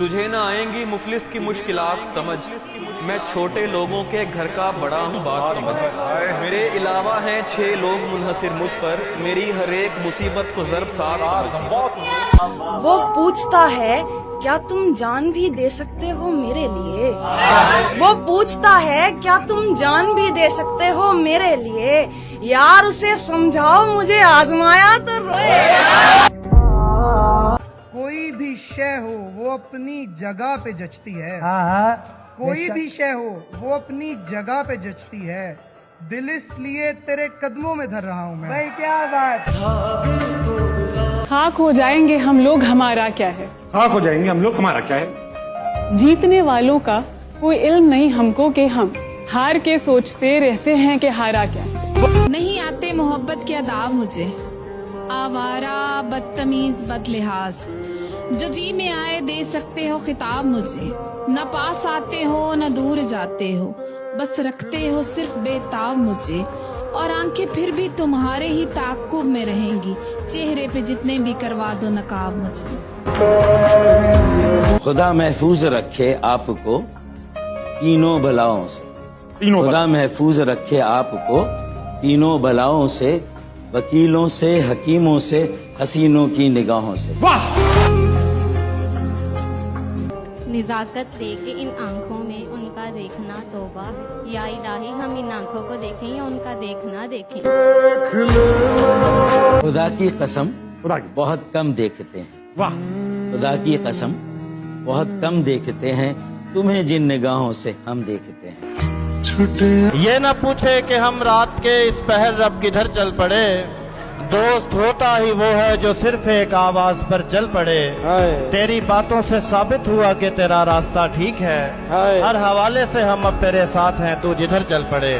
तुझे ना आएंगी मुफलिस की मुश्किलात समझ, मैं छोटे लोगों के घर का बड़ा हूँ बात समझ। मेरे अलावा हैं 6 लोग मुनहसिर मुझ पर, मेरी हर एक मुसीबत को ज़र्ब साथ समझ। वो पूछता है क्या तुम जान भी दे सकते हो मेरे लिए, वो पूछता है क्या तुम जान भी दे सकते हो मेरे लिए, यार उसे समझाओ मुझे आजमाया तो रोए। कोई भी शय हो वो अपनी जगह पे जचती है, कोई भी शय हो वो अपनी जगह पे जचती है, दिल इसलिए तेरे कदमों में धर रहा हूँ मैं। भाई क्या बात। खाक हो जाएंगे हम लोग हमारा क्या है, खाक हो जाएंगे हम लोग हमारा क्या है। जीतने वालों का कोई इल्म नहीं हमको कि हम हार के सोचते रहते हैं कि हारा क्या है। नहीं आते मोहब्बत के अदाब मुझे, आवारा बदतमीज बदलिहाज, जो जी में आए दे सकते हो खिताब मुझे, न पास आते हो न दूर जाते हो, बस रखते हो सिर्फ बेताब मुझे, और आंखें फिर भी तुम्हारे ही ताक़ुब में रहेंगी, चेहरे पे जितने भी करवा दो नकाब मुझे। खुदा महफूज रखे आपको तीनों बलाओं से, खुदा महफूज रखे आपको तीनों बलाओं से, वकीलों से, हकीमों से, हसीनों की निगाहों से। निजाकत लेके इन आँखों में उनका देखना तौबा, या इलाही हम इन आँखों को देखें या उनका देखना देखें। खुदा की कसम बहुत कम देखते हैं, खुदा की कसम बहुत कम देखते हैं, तुम्हें जिन निगाहों से हम देखते हैं। ये न पूछे कि हम रात के इस पहर रब किधर चल पड़े, दोस्त होता ही वो है जो सिर्फ एक आवाज पर चल पड़े। तेरी बातों से साबित हुआ कि तेरा रास्ता ठीक है, हर हवाले से हम अब तेरे साथ हैं, तू जिधर चल पड़े।